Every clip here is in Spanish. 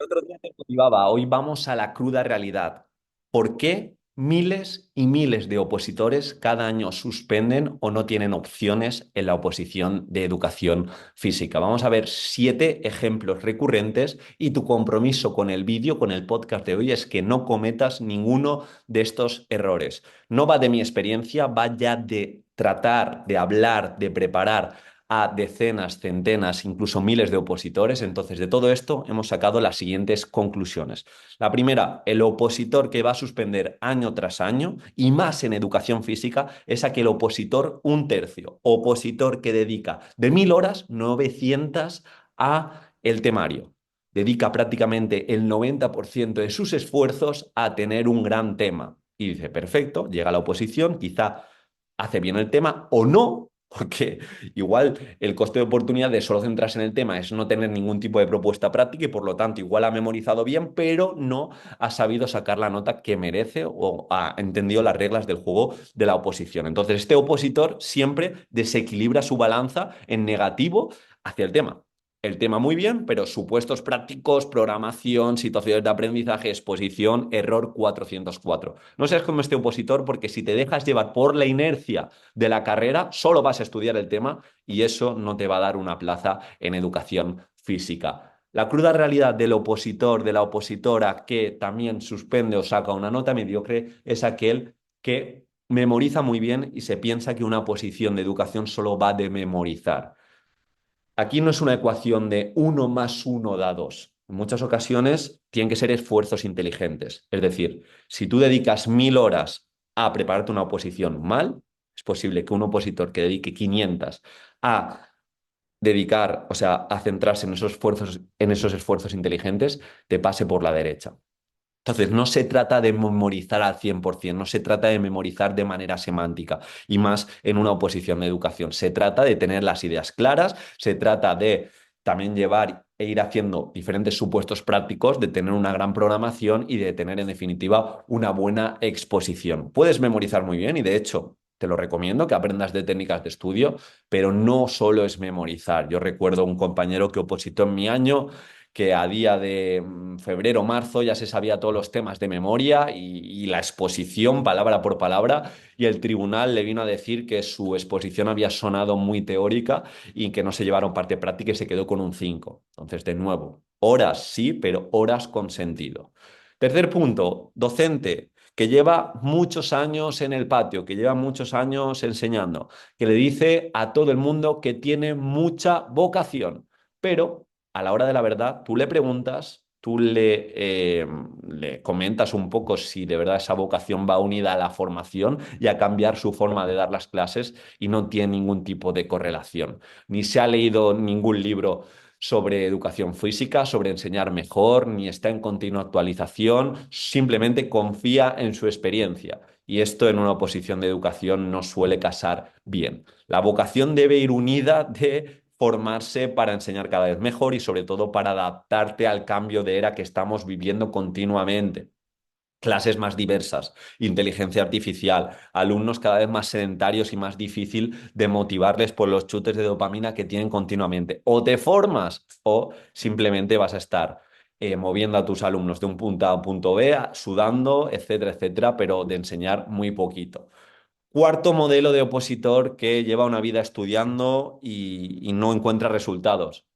Otro día te motivaba, hoy vamos a la cruda realidad. ¿Por qué miles y miles de opositores cada año suspenden o no tienen opciones en la oposición de educación física? Vamos a ver 7 ejemplos recurrentes y tu compromiso con el vídeo, con el podcast de hoy, es que no cometas ninguno de estos errores. No va de mi experiencia, va ya de tratar, de hablar, de preparar a decenas, centenas, incluso miles de opositores. Entonces, de todo esto hemos sacado las siguientes conclusiones. La primera, el opositor que va a suspender año tras año, y más en educación física, es aquel opositor un tercio. Opositor que dedica de 1.000 horas, 900 a el temario. Dedica prácticamente el 90% de sus esfuerzos a tener un gran tema. Y dice, perfecto, llega la oposición, quizá hace bien el tema o no, porque igual el coste de oportunidad de solo centrarse en el tema es no tener ningún tipo de propuesta práctica y por lo tanto igual ha memorizado bien, pero no ha sabido sacar la nota que merece o ha entendido las reglas del juego de la oposición. Entonces, este opositor siempre desequilibra su balanza en negativo hacia el tema. El tema muy bien, pero supuestos prácticos, programación, situaciones de aprendizaje, exposición, error 404. No seas como este opositor porque si te dejas llevar por la inercia de la carrera, solo vas a estudiar el tema y eso no te va a dar una plaza en educación física. La cruda realidad del opositor, de la opositora que también suspende o saca una nota mediocre es aquel que memoriza muy bien y se piensa que una posición de educación solo va de memorizar. Aquí no es una ecuación de uno más uno da 2. En muchas ocasiones tienen que ser esfuerzos inteligentes. Es decir, si tú dedicas 1.000 horas a prepararte una oposición mal, es posible que un opositor que dedique 500 a dedicar, o sea, a centrarse en esos esfuerzos inteligentes, te pase por la derecha. Entonces, no se trata de memorizar al 100%, no se trata de memorizar de manera semántica y más en una oposición de educación. Se trata de tener las ideas claras, se trata de también llevar e ir haciendo diferentes supuestos prácticos, de tener una gran programación y de tener, en definitiva, una buena exposición. Puedes memorizar muy bien y, de hecho, te lo recomiendo que aprendas de técnicas de estudio, pero no solo es memorizar. Yo recuerdo un compañero que opositó en mi año que a día de febrero o marzo ya se sabía todos los temas de memoria y la exposición palabra por palabra y el tribunal le vino a decir que su exposición había sonado muy teórica y que no se llevaron parte práctica y se quedó con un 5. Entonces, de nuevo, horas sí, pero horas con sentido. Tercer punto, docente que lleva muchos años en el patio, que lleva muchos años enseñando, que le dice a todo el mundo que tiene mucha vocación, pero a la hora de la verdad, tú le preguntas, le comentas un poco si de verdad esa vocación va unida a la formación y a cambiar su forma de dar las clases y no tiene ningún tipo de correlación. Ni se ha leído ningún libro sobre educación física, sobre enseñar mejor, ni está en continua actualización, simplemente confía en su experiencia. Y esto en una oposición de educación no suele casar bien. La vocación debe ir unida de formarse para enseñar cada vez mejor y sobre todo para adaptarte al cambio de era que estamos viviendo continuamente. Clases más diversas, inteligencia artificial, alumnos cada vez más sedentarios y más difícil de motivarles por los chutes de dopamina que tienen continuamente. O te formas o simplemente vas a estar moviendo a tus alumnos de un punto A a un punto B, sudando, etcétera, etcétera, pero de enseñar muy poquito. Cuarto modelo de opositor que lleva una vida estudiando y no encuentra resultados,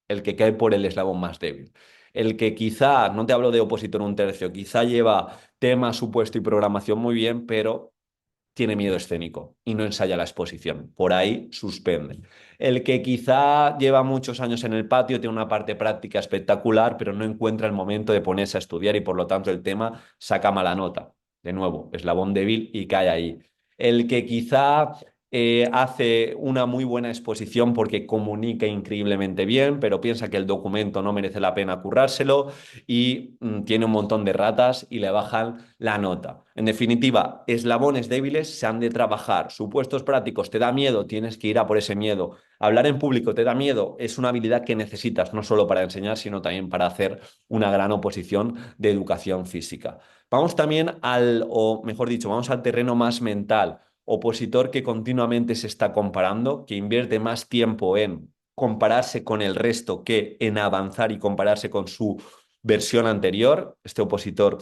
el que cae por el eslabón más débil. El que quizá, no te hablo de opositor un tercio, quizá lleva tema, supuesto y programación muy bien, pero tiene miedo escénico y no ensaya la exposición. Por ahí suspende. El que quizá lleva muchos años en el patio, tiene una parte práctica espectacular, pero no encuentra el momento de ponerse a estudiar y por lo tanto el tema saca mala nota. De nuevo, eslabón débil y cae ahí. El que quizá hace una muy buena exposición porque comunica increíblemente bien, pero piensa que el documento no merece la pena currárselo y tiene un montón de ratas y le bajan la nota. En definitiva, eslabones débiles se han de trabajar. Supuestos prácticos, te da miedo, tienes que ir a por ese miedo. Hablar en público te da miedo, es una habilidad que necesitas no solo para enseñar, sino también para hacer una gran oposición de educación física. Vamos también o mejor dicho, vamos al terreno más mental. Opositor que continuamente se está comparando, que invierte más tiempo en compararse con el resto que en avanzar y compararse con su versión anterior, este opositor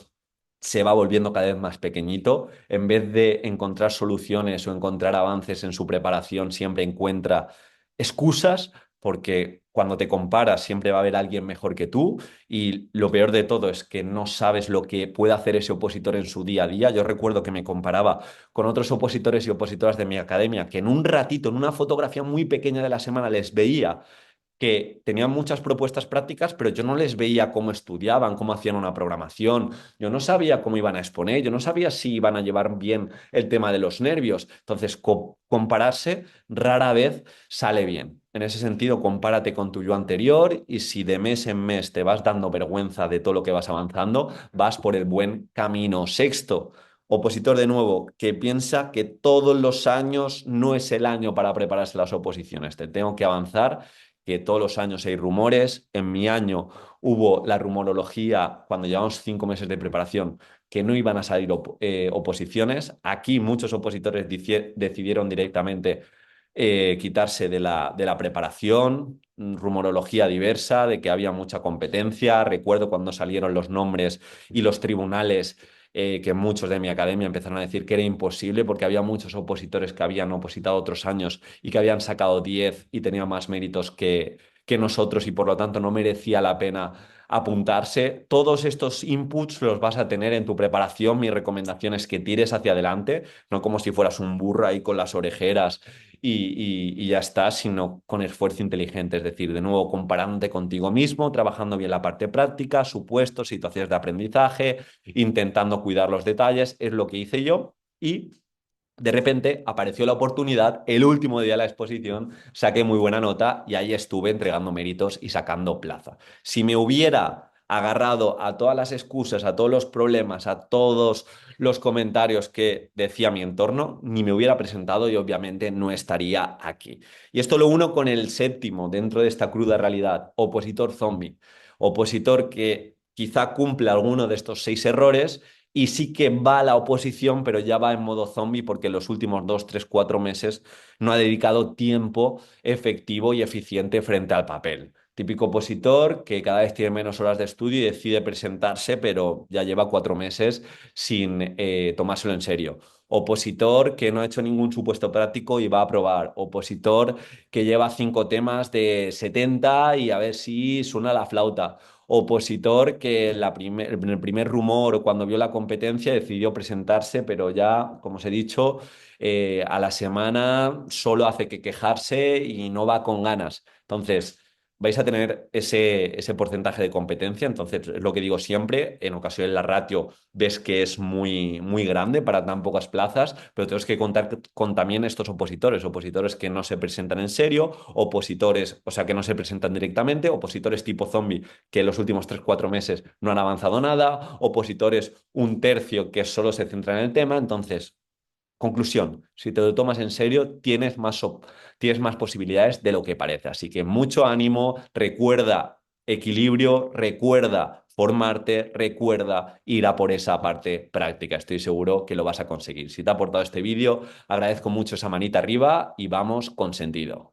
se va volviendo cada vez más pequeñito. En vez de encontrar soluciones o encontrar avances en su preparación, siempre encuentra excusas, porque cuando te comparas siempre va a haber alguien mejor que tú y lo peor de todo es que no sabes lo que puede hacer ese opositor en su día a día. Yo recuerdo que me comparaba con otros opositores y opositoras de mi academia que en un ratito, en una fotografía muy pequeña de la semana, les veía que tenían muchas propuestas prácticas, pero yo no les veía cómo estudiaban, cómo hacían una programación, yo no sabía cómo iban a exponer, yo no sabía si iban a llevar bien el tema de los nervios. Entonces, compararse rara vez sale bien. En ese sentido, compárate con tu yo anterior y si de mes en mes te vas dando vergüenza de todo lo que vas avanzando, vas por el buen camino. Sexto, opositor de nuevo, que piensa que todos los años no es el año para prepararse las oposiciones. Te tengo que avanzar que todos los años hay rumores. En mi año hubo la rumorología, cuando llevamos 5 meses de preparación, que no iban a salir oposiciones. Aquí muchos opositores decidieron directamente quitarse de la preparación, rumorología diversa, de que había mucha competencia. Recuerdo cuando salieron los nombres y los tribunales que muchos de mi academia empezaron a decir que era imposible porque había muchos opositores que habían opositado otros años y que habían sacado 10 y tenían más méritos que nosotros y por lo tanto no merecía la pena apuntarse. Todos estos inputs los vas a tener en tu preparación. Mi recomendación es que tires hacia adelante, no como si fueras un burro ahí con las orejeras y ya está, sino con esfuerzo inteligente, es decir, de nuevo comparándote contigo mismo, trabajando bien la parte práctica, supuestos, situaciones de aprendizaje, intentando cuidar los detalles, es lo que hice yo y de repente apareció la oportunidad, el último día de la exposición, saqué muy buena nota y ahí estuve entregando méritos y sacando plaza. Si me hubiera agarrado a todas las excusas, a todos los problemas, a todos los comentarios que decía mi entorno, ni me hubiera presentado y obviamente no estaría aquí. Y esto lo uno con el séptimo dentro de esta cruda realidad, opositor zombie, opositor que quizá cumple alguno de estos 6 errores y sí que va a la oposición, pero ya va en modo zombie porque en los últimos 2, 3, 4 meses no ha dedicado tiempo efectivo y eficiente frente al papel. Típico opositor que cada vez tiene menos horas de estudio y decide presentarse, pero ya lleva 4 meses sin tomárselo en serio. Opositor que no ha hecho ningún supuesto práctico y va a aprobar. Opositor que lleva 5 temas de 70 y a ver si suena la flauta. Opositor que en el primer rumor o cuando vio la competencia decidió presentarse, pero ya, como os he dicho, a la semana solo hace que quejarse y no va con ganas. Entonces, vais a tener ese porcentaje de competencia. Entonces, es lo que digo siempre, en ocasiones la ratio ves que es muy, muy grande para tan pocas plazas, pero tienes que contar con también estos opositores, opositores que no se presentan en serio, opositores, o sea, que no se presentan directamente, opositores tipo zombie que en los últimos 3, 4 meses no han avanzado nada, opositores un tercio que solo se centran en el tema. Entonces, conclusión, si te lo tomas en serio, tienes más posibilidades de lo que parece. Así que mucho ánimo, recuerda equilibrio, recuerda formarte, recuerda ir a por esa parte práctica. Estoy seguro que lo vas a conseguir. Si te ha aportado este vídeo, agradezco mucho esa manita arriba y vamos con sentido.